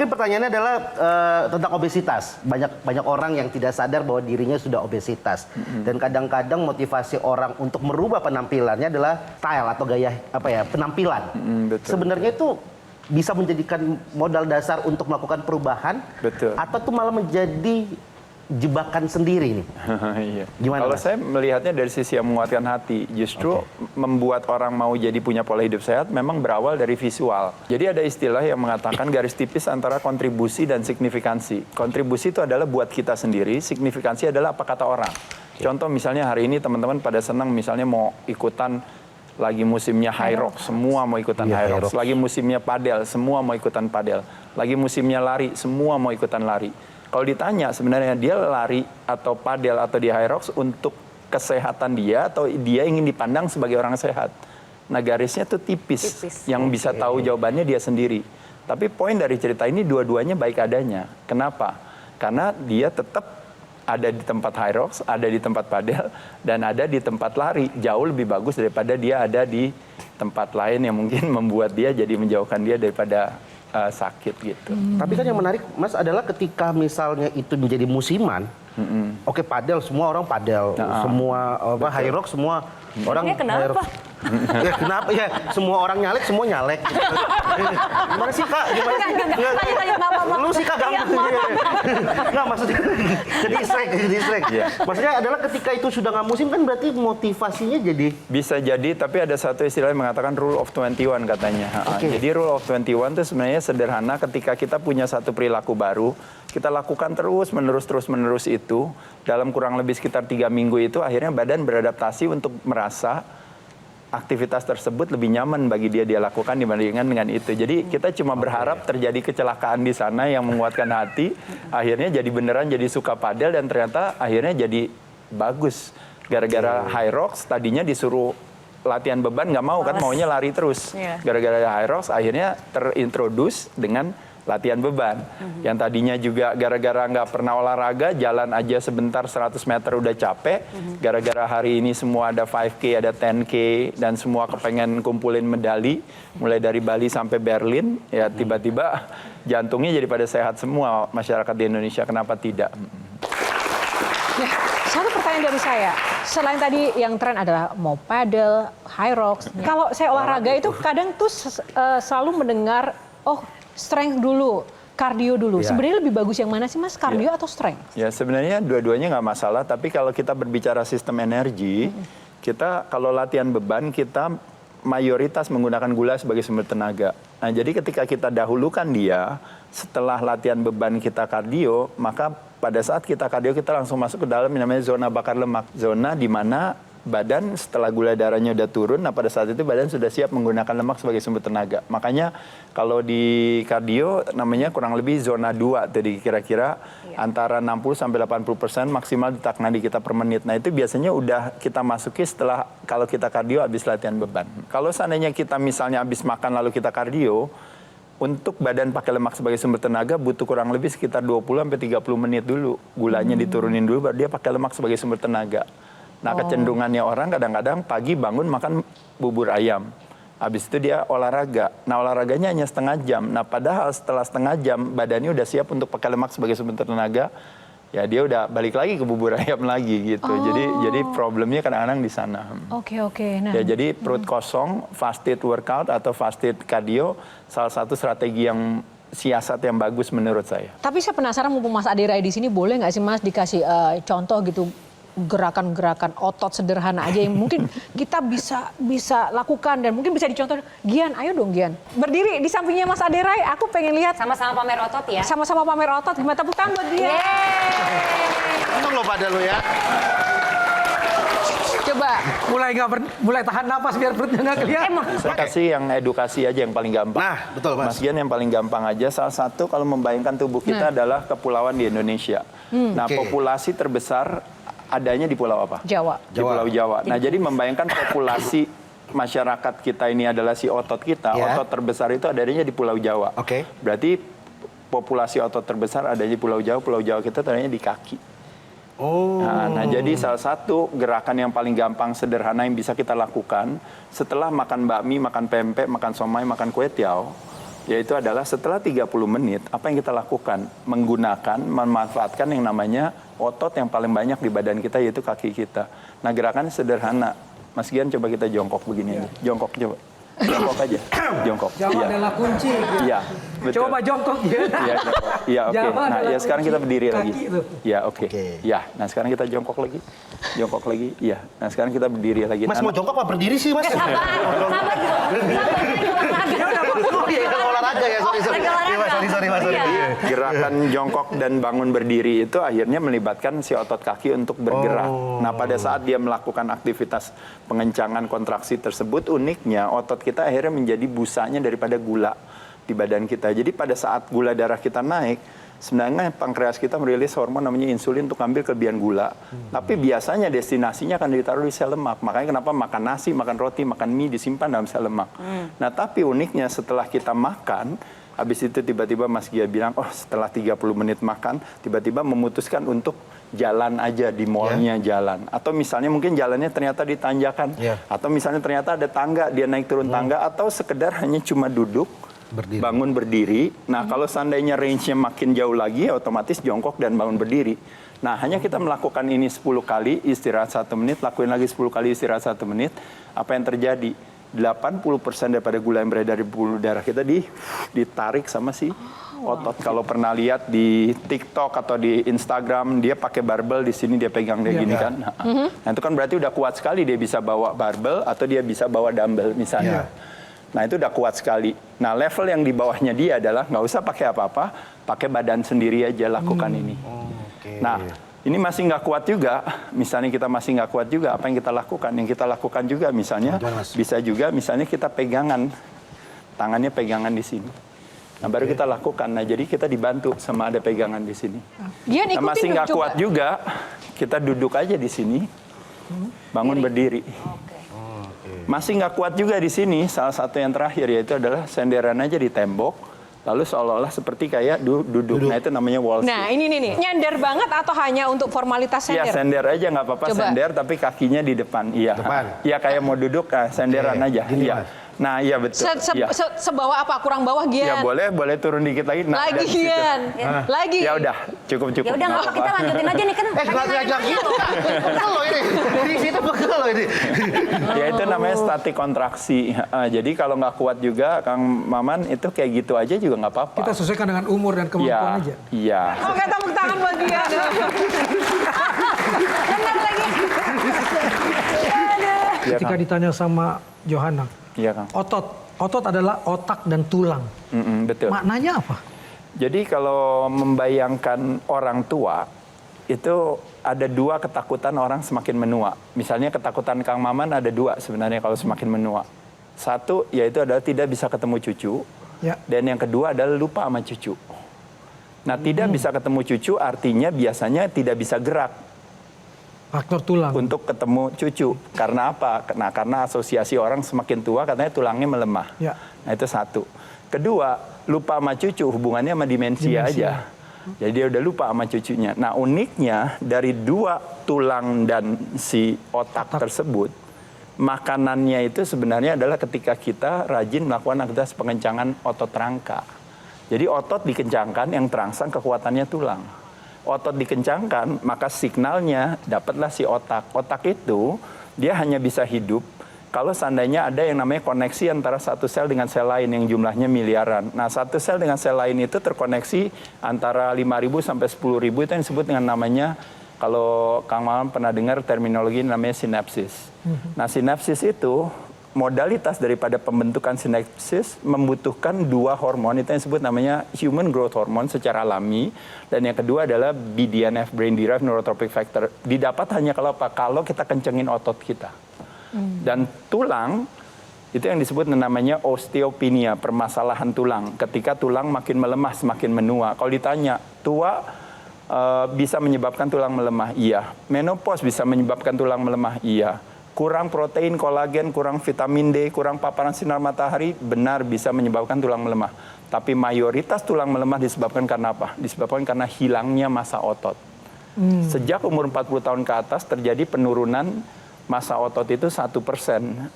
mungkin pertanyaannya adalah tentang obesitas. Banyak orang yang tidak sadar bahwa dirinya sudah obesitas. Dan kadang-kadang motivasi orang untuk merubah penampilannya adalah style atau gaya penampilan. Sebenarnya itu bisa menjadikan modal dasar untuk melakukan perubahan, atau tuh malah menjadi jebakan sendiri nih. Iya. Gimana? Kalau saya melihatnya dari sisi yang menguatkan hati, justru membuat orang mau jadi punya pola hidup sehat memang berawal dari visual. Jadi ada istilah yang mengatakan garis tipis antara kontribusi dan signifikansi. Kontribusi itu adalah buat kita sendiri, signifikansi adalah apa kata orang. Contoh misalnya hari ini teman-teman pada senang misalnya mau ikutan lagi musimnya high rock, semua mau ikutan high rock. Lagi musimnya padel, semua mau ikutan padel. Lagi musimnya lari, semua mau ikutan lari. Kalau ditanya sebenarnya dia lari atau padel atau di high rocks untuk kesehatan dia atau dia ingin dipandang sebagai orang sehat. Nah garisnya tuh tipis. Yang bisa tahu jawabannya dia sendiri. Tapi poin dari cerita ini dua-duanya baik adanya. Kenapa? Karena dia tetap ada di tempat high rocks, ada di tempat padel, dan ada di tempat lari. Jauh lebih bagus daripada dia ada di tempat lain yang mungkin membuat dia jadi menjauhkan dia daripada sakit gitu. Tapi kan yang menarik Mas adalah ketika misalnya itu menjadi musiman, oke padel, semua orang padel, semua high rock, semua orang high rock. Ya kenapa ya semua orang nyalek, semua nyalek. Gimana sih Kak? Gimana sih? Lu sih Kak gampang. Nggak maksudnya jadi distract. Maksudnya adalah ketika itu sudah nggak musim kan berarti motivasinya jadi. Bisa jadi, tapi ada satu istilah yang mengatakan rule of 21 katanya. Jadi rule of 21 itu sebenarnya sederhana, ketika kita punya satu perilaku baru, kita lakukan terus menerus itu, dalam kurang lebih sekitar 3 minggu itu akhirnya badan beradaptasi untuk merasa aktivitas tersebut lebih nyaman bagi dia lakukan dibandingkan dengan itu. Jadi kita cuma berharap terjadi kecelakaan di sana yang menguatkan hati, akhirnya jadi beneran jadi suka padel dan ternyata akhirnya jadi bagus. Gara-gara high rocks tadinya disuruh latihan beban nggak mau kan, maunya lari terus. Gara-gara high rocks akhirnya terintroduce dengan latihan beban. Yang tadinya juga gara-gara nggak pernah olahraga, jalan aja sebentar 100 meter udah capek. Gara-gara hari ini semua ada 5K, ada 10K, dan semua kepengen kumpulin medali. Mulai dari Bali sampai Berlin, ya tiba-tiba jantungnya jadi pada sehat semua masyarakat di Indonesia. Kenapa tidak? Nah, satu pertanyaan dari saya. Selain tadi yang tren adalah mau paddle, high rocks. Kalau saya olahraga itu kadang tuh selalu mendengar, strength dulu, kardio dulu. Sebenarnya lebih bagus yang mana sih Mas, kardio atau strength? Ya sebenarnya dua-duanya nggak masalah, tapi kalau kita berbicara sistem energi, kita kalau latihan beban kita mayoritas menggunakan gula sebagai sumber tenaga. Nah jadi ketika kita dahulukan dia, setelah latihan beban kita kardio, maka pada saat kita kardio kita langsung masuk ke dalam yang namanya zona bakar lemak. Zona di mana badan setelah gula darahnya udah turun, nah pada saat itu badan sudah siap menggunakan lemak sebagai sumber tenaga. Makanya kalau di kardio namanya kurang lebih zona 2, jadi kira-kira antara 60-80% maksimal detak nadi kita per menit. Nah itu biasanya udah kita masuki setelah kalau kita kardio habis latihan beban. Kalau seandainya kita misalnya habis makan lalu kita kardio, untuk badan pakai lemak sebagai sumber tenaga butuh kurang lebih sekitar 20-30 menit dulu. Gulanya diturunin dulu baru dia pakai lemak sebagai sumber tenaga. Nah kecenderungannya orang kadang-kadang pagi bangun makan bubur ayam. Habis itu dia olahraga. Nah olahraganya hanya setengah jam. Nah padahal setelah setengah jam badannya udah siap untuk pakai lemak sebagai sumber tenaga. Ya dia udah balik lagi ke bubur ayam lagi gitu. Jadi problemnya kadang-kadang di sana. Nah. Ya jadi perut kosong, fasted workout atau fasted cardio salah satu strategi yang siasat yang bagus menurut saya. Tapi saya penasaran mumpung Mas Aderai di sini, boleh nggak sih Mas dikasih contoh gitu gerakan-gerakan otot sederhana aja yang mungkin kita bisa lakukan dan mungkin bisa dicontoh. Gian, ayo dong Gian. Berdiri di sampingnya Mas Aderai, aku pengen lihat. Sama-sama pamer otot ya. Sama-sama pamer otot. Gimana, tepuk tangan buat dia. Untung lo pada lo ya. Coba. Mulai tahan napas biar perutnya nggak kelihatan. Saya kasih yang edukasi aja yang paling gampang. Nah, betul Mas. Mas Gian yang paling gampang aja. Salah satu kalau membayangkan tubuh kita adalah kepulauan di Indonesia. Nah, populasi terbesar adanya di pulau apa? Jawa. Di Pulau Jawa. Nah, jadi membayangkan populasi masyarakat kita ini adalah si otot kita. Otot terbesar itu adanya di Pulau Jawa. Berarti populasi otot terbesar adanya di Pulau Jawa. Pulau Jawa kita adanya di kaki. Nah, jadi salah satu gerakan yang paling gampang, sederhana yang bisa kita lakukan setelah makan bakmi, makan pempek, makan somai, makan kue tiaw, Yaitu adalah setelah 30 menit, apa yang kita lakukan? Memanfaatkan yang namanya otot yang paling banyak di badan kita, yaitu kaki kita. Nah, gerakannya sederhana. Mas Gian, coba kita jongkok begini aja. Jongkok, coba. Jongkok aja. Jongkok. Jawa adalah kunci. Iya, betul. Coba jongkok ya. Iya, jongkok. Iya, oke. Jawa Nah, adalah ya sekarang kita berdiri kaki lagi. itu. Iya, oke. Ya, nah sekarang kita jongkok lagi. Jongkok lagi. Iya. Nah, sekarang kita berdiri lagi. Mas mau jongkok apa berdiri sih, Mas? Sabar Oh iya, olahraga ya, sorry. Sorry, Mas. Gerakan jongkok dan bangun berdiri itu akhirnya melibatkan si otot kaki untuk bergerak. Nah, pada saat dia melakukan aktivitas pengencangan kontraksi tersebut, uniknya otot kita akhirnya menjadi busanya daripada gula di badan kita. Jadi pada saat gula darah kita naik, sebenarnya pankreas kita merilis hormon namanya insulin untuk ambil kelebihan gula. Tapi biasanya destinasinya akan ditaruh di sel lemak. Makanya kenapa makan nasi, makan roti, makan mie disimpan dalam sel lemak. Nah, tapi uniknya setelah kita makan, habis itu tiba-tiba Mas Gia bilang, oh setelah 30 menit makan, tiba-tiba memutuskan untuk jalan aja di mallnya jalan. Atau misalnya mungkin jalannya ternyata di tanjakan. Atau misalnya ternyata ada tangga, dia naik turun tangga. Atau sekedar hanya cuma duduk, bangun berdiri. Nah, kalau seandainya range-nya makin jauh lagi, otomatis jongkok dan bangun berdiri. Nah, hanya kita melakukan ini 10 kali, istirahat 1 menit, lakuin lagi 10 kali, istirahat 1 menit. Apa yang terjadi? 80% daripada gula yang beredar di pembuluh darah kita ditarik sama si otot. Kalau pernah lihat di TikTok atau di Instagram, dia pakai barbel di sini, dia pegang dia gini kan. Nah, itu kan berarti udah kuat sekali dia bisa bawa barbel atau dia bisa bawa dumbbell misalnya. Nah, itu udah kuat sekali. Nah, level yang di bawahnya dia adalah nggak usah pakai apa-apa, pakai badan sendiri aja lakukan ini. Nah, ini masih nggak kuat juga, misalnya kita masih nggak kuat juga, apa yang kita lakukan? Yang kita lakukan juga misalnya, bisa juga misalnya kita pegangan, tangannya pegangan di sini. Nah, baru kita lakukan. Nah, jadi kita dibantu sama ada pegangan di sini. Nah, masih nggak kuat juga, kita duduk aja di sini, bangun berdiri. Masih nggak kuat juga di sini, salah satu yang terakhir yaitu adalah senderan aja di tembok. Lalu seolah-olah seperti kayak duduk. Nah, itu namanya wall sit. Nah, ini nih. Nyender banget atau hanya untuk formalitas sender? Iya, sender aja nggak apa-apa, sender tapi kakinya di depan. Iya. Iya, kayak mau duduk, senderan aja. Iya. Nah, iya betul. Sebawah apa? Kurang bawah, Gian? Ya boleh turun dikit lagi. Nah, lagi, Gian. Lagi. Ya udah, cukup. Ya udah nggak apa, kita lanjutin aja nih kan. Ngajak gitu. Pegel loh ini. Di situ pegel loh ini. Ya itu namanya statik kontraksi. Jadi kalau nggak kuat juga, Kang Maman, itu kayak gitu aja juga nggak apa-apa. Kita sesuaikan dengan umur dan kemampuan aja. Iya. Oke, tepuk tangan buat Gian. Benar lagi. Ketika ditanya sama Johanna, otot adalah otak dan tulang. Betul. Maknanya apa? Jadi kalau membayangkan orang tua, itu ada 2 ketakutan orang semakin menua. Misalnya ketakutan Kang Maman ada 2 sebenarnya kalau semakin menua. 1 yaitu adalah tidak bisa ketemu cucu. Dan yang kedua adalah lupa sama cucu. Nah, tidak bisa ketemu cucu artinya biasanya tidak bisa gerak. Faktor tulang. Untuk ketemu cucu. Karena apa? Nah, karena asosiasi orang semakin tua katanya tulangnya melemah. Nah, itu 1. Kedua, lupa sama cucu hubungannya sama demensia aja. Jadi dia udah lupa sama cucunya. Nah, uniknya dari 2 tulang dan si otak tersebut, makanannya itu sebenarnya adalah ketika kita rajin melakukan aktivitas pengencangan otot rangka. Jadi otot dikencangkan, yang terangsang kekuatannya tulang. Otot dikencangkan, maka signalnya dapatlah si otak. Otak itu dia hanya bisa hidup kalau seandainya ada yang namanya koneksi antara satu sel dengan sel lain yang jumlahnya miliaran. Nah, satu sel dengan sel lain itu terkoneksi antara 5.000 sampai 10.000, itu yang disebut dengan namanya, kalau Kang Maman pernah dengar terminologi namanya sinapsis. Nah, sinapsis itu modalitas daripada pembentukan sinapsis membutuhkan 2 hormon, itu yang disebut namanya human growth hormone secara alami, dan yang kedua adalah BDNF, brain derived neurotrophic factor. Didapat hanya kalau kita kencengin otot kita. Dan tulang itu yang disebut namanya osteopenia, permasalahan tulang. Ketika tulang makin melemah, semakin menua. Kalau ditanya, tua bisa menyebabkan tulang melemah? Iya. Menopause bisa menyebabkan tulang melemah? Iya. Kurang protein, kolagen, kurang vitamin D, kurang paparan sinar matahari, benar bisa menyebabkan tulang melemah. Tapi mayoritas tulang melemah disebabkan karena apa? Disebabkan karena hilangnya massa otot. Sejak umur 40 tahun ke atas terjadi penurunan massa otot itu 1%.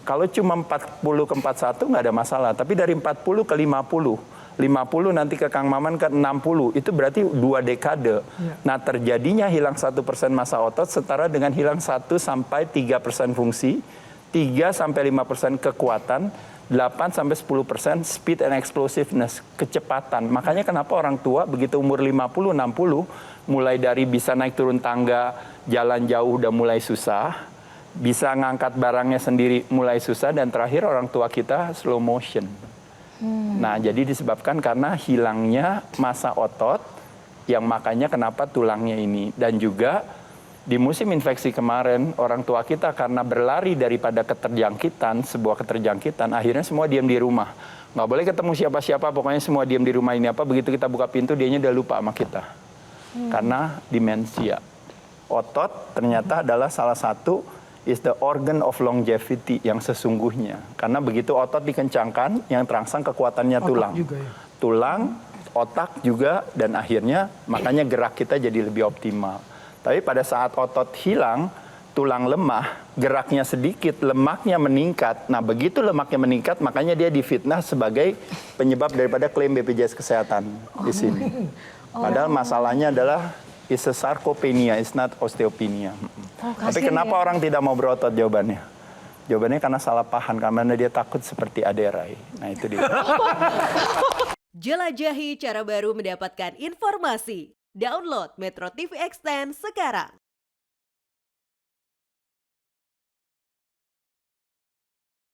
Kalau cuma 40 ke 41 nggak ada masalah. Tapi dari 40 ke 50, 50 nanti ke Kang Maman ke 60, itu berarti 2 dekade. Nah, terjadinya hilang 1% massa otot setara dengan hilang 1-3% fungsi, 3-5% kekuatan, 8-10% speed and explosiveness, kecepatan. Makanya kenapa orang tua begitu umur 50-60, mulai dari bisa naik turun tangga, jalan jauh udah mulai susah, bisa ngangkat barangnya sendiri mulai susah, dan terakhir orang tua kita slow motion. Nah, jadi disebabkan karena hilangnya massa otot, yang makanya kenapa tulangnya ini. Dan juga di musim infeksi kemarin, orang tua kita karena berlari daripada keterjangkitan, sebuah keterjangkitan, akhirnya semua diam di rumah. Nggak boleh ketemu siapa-siapa, pokoknya semua diam di rumah ini. Begitu kita buka pintu, dianya udah lupa sama kita. Karena demensia. Otot ternyata adalah salah satu is the organ of longevity yang sesungguhnya. Karena begitu otot dikencangkan, yang terangsang kekuatannya tulang. Juga, ya. Tulang, otak juga, dan akhirnya makanya gerak kita jadi lebih optimal. Tapi pada saat otot hilang, tulang lemah, geraknya sedikit, lemaknya meningkat. Nah, begitu lemaknya meningkat, makanya dia difitnah sebagai penyebab daripada klaim BPJS Kesehatan di sini. Padahal masalahnya adalah is a sarcopenia, is not osteopenia. Tapi kenapa orang tidak mau berotot jawabannya? Jawabannya karena salah paham, karena dia takut seperti Aderai. Nah, itu dia. Jelajahi cara baru mendapatkan informasi. Download Metro TV Extend sekarang.